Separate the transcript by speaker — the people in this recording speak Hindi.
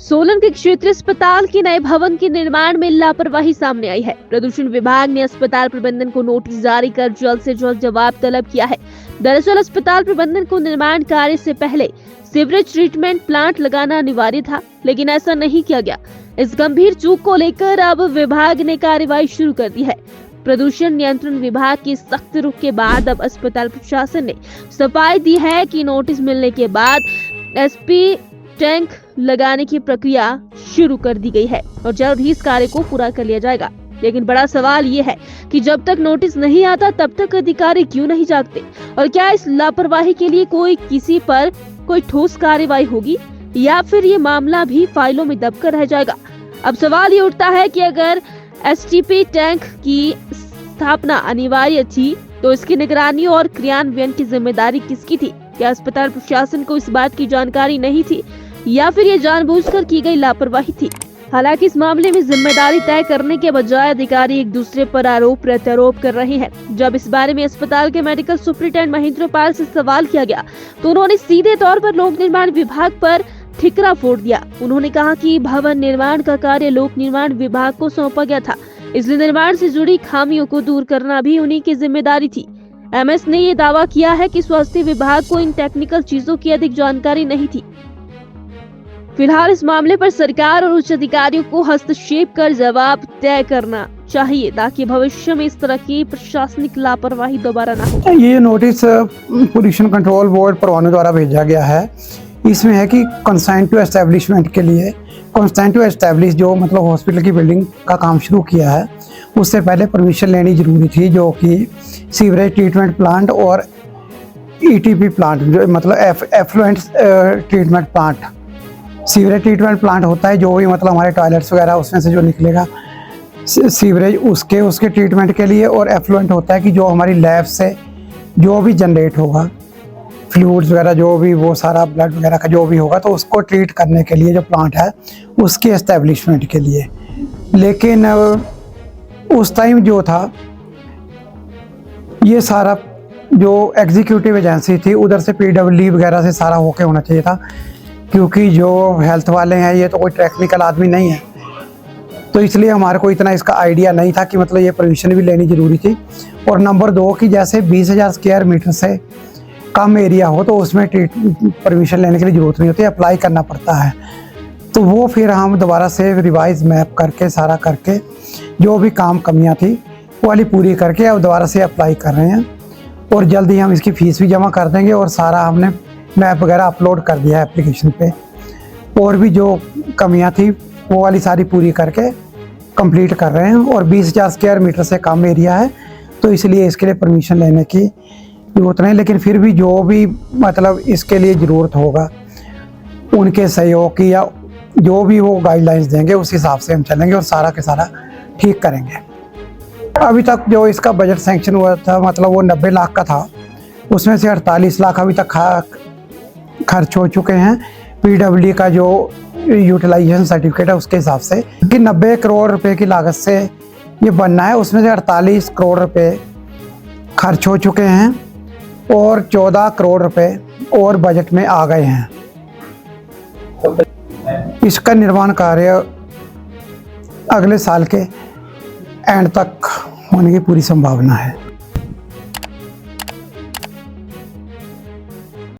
Speaker 1: सोलन के क्षेत्रीय अस्पताल के नए भवन के निर्माण में लापरवाही सामने आई है। प्रदूषण विभाग ने अस्पताल प्रबंधन को नोटिस जारी कर जल्द से जल्द जवाब तलब किया है। दरअसल अस्पताल प्रबंधन को निर्माण कार्य से पहले सीवरेज ट्रीटमेंट प्लांट लगाना अनिवार्य था, लेकिन ऐसा नहीं किया गया। इस गंभीर चूक को लेकर अब विभाग ने कार्रवाई शुरू कर दी है। प्रदूषण नियंत्रण विभाग की सख्त रुख के बाद अब अस्पताल प्रशासन ने सफाई दी है कि नोटिस मिलने के बाद एसपी टैंक लगाने की प्रक्रिया शुरू कर दी गई है और जल्द ही इस कार्य को पूरा कर लिया जाएगा। लेकिन बड़ा सवाल ये है कि जब तक नोटिस नहीं आता तब तक अधिकारी क्यों नहीं जागते, और क्या इस लापरवाही के लिए किसी पर कोई ठोस कार्रवाई होगी या फिर ये मामला भी फाइलों में दबकर रह जाएगा। अब सवाल ये उठता है कि अगर एसटीपी टैंक की स्थापना अनिवार्य थी तो इसकी निगरानी और क्रियान्वयन की जिम्मेदारी किसकी थी? क्या अस्पताल प्रशासन को इस बात की जानकारी नहीं थी या फिर ये जानबूझकर की गई लापरवाही थी? हालांकि इस मामले में जिम्मेदारी तय करने के बजाय अधिकारी एक दूसरे पर आरोप प्रत्यारोप कर रहे हैं। जब इस बारे में अस्पताल के मेडिकल सुपरिटेंडेंट महेंद्र पाल से सवाल किया गया तो उन्होंने सीधे तौर पर लोक निर्माण विभाग पर ठिकरा फोड़ दिया। उन्होंने कहा कि भवन निर्माण का कार्य लोक निर्माण विभाग को सौंपा गया था, इसलिए निर्माण से जुड़ी खामियों को दूर करना भी उन्हीं की जिम्मेदारी थी। एमएस ने ये दावा किया है कि स्वास्थ्य विभाग को इन टेक्निकल चीजों की अधिक जानकारी नहीं थी। फिलहाल इस मामले पर सरकार और उच्च अधिकारियों को हस्तक्षेप कर जवाब तय करना चाहिए ताकि भविष्य में इस तरह की प्रशासनिक लापरवाही दोबारा ना हो।
Speaker 2: ये नोटिस पोल्यूशन कंट्रोल बोर्ड परवाने द्वारा भेजा गया है। इसमें है कि कंसेंट टू एस्टेब्लिशमेंट के लिए कंसेंट टू एस्टेब्लिश जो मतलब हॉस्पिटल की बिल्डिंग का काम शुरू किया है, उससे पहले परमिशन लेनी जरूरी थी, जो कि सीवरेज ट्रीटमेंट प्लांट और ईटीपी प्लांट जो मतलब effluent treatment plant. Sewerage treatment plant होता है जो भी मतलब हमारे टॉयलेट्स वगैरह उसमें से जो निकलेगा सीवरेज उसके ट्रीटमेंट के लिए, और एफ्लुएंट होता है कि जो हमारी लैब से जो भी जनरेट होगा फ्लूइड्स वगैरह जो भी वो सारा ब्लड वगैरह का जो भी होगा तो उसको ट्रीट करने के लिए जो प्लांट है उसके एस्टेब्लिशमेंट के लिए। लेकिन उस टाइम जो था ये सारा जो एग्जीक्यूटिव एजेंसी थी उधर से पीडब्ल्यूडी वगैरह से सारा होके होना चाहिए था, क्योंकि जो हेल्थ वाले हैं ये तो कोई टेक्निकल आदमी नहीं है, तो इसलिए हमारे को इतना इसका आइडिया नहीं था कि मतलब ये परमिशन भी लेनी ज़रूरी थी। और नंबर 2 कि जैसे 20,000 स्क्वायर मीटर से कम एरिया हो तो उसमें परमिशन लेने के लिए ज़रूरत नहीं होती, अप्लाई करना पड़ता है। तो वो फिर हम दोबारा से रिवाइज मैप करके सारा करके जो भी काम कमियां थी वो वाली पूरी करके अब दोबारा से अप्लाई कर रहे हैं, और जल्दी हम इसकी फ़ीस भी जमा कर देंगे और सारा हमने मैप वगैरह अपलोड कर दिया है एप्लीकेशन पे। और भी जो कमियां थी वो वाली सारी पूरी करके कंप्लीट कर रहे हैं, और 20,000 स्क्वायर मीटर से कम एरिया है तो इसलिए इसके लिए परमिशन लेने की ज़रूरत नहीं। लेकिन फिर भी जो भी मतलब इसके लिए ज़रूरत होगा उनके सहयोग की या जो भी वो गाइडलाइंस देंगे उस हिसाब से हम चलेंगे और सारा के सारा ठीक करेंगे। अभी तक जो इसका बजट सैंक्शन हुआ था मतलब वो 90 लाख का था, उसमें से 48 लाख अभी तक खर्च हो चुके हैं पीडब्ल्यूडी का जो यूटिलाइजेशन सर्टिफिकेट है उसके हिसाब से, कि 90 करोड़ रुपए की लागत से ये बनना है। उसमें से 48 करोड़ रुपए खर्च हो चुके हैं और 14 करोड़ रुपए और बजट में आ गए हैं। इसका निर्माण कार्य अगले साल के एंड तक होने की पूरी संभावना है।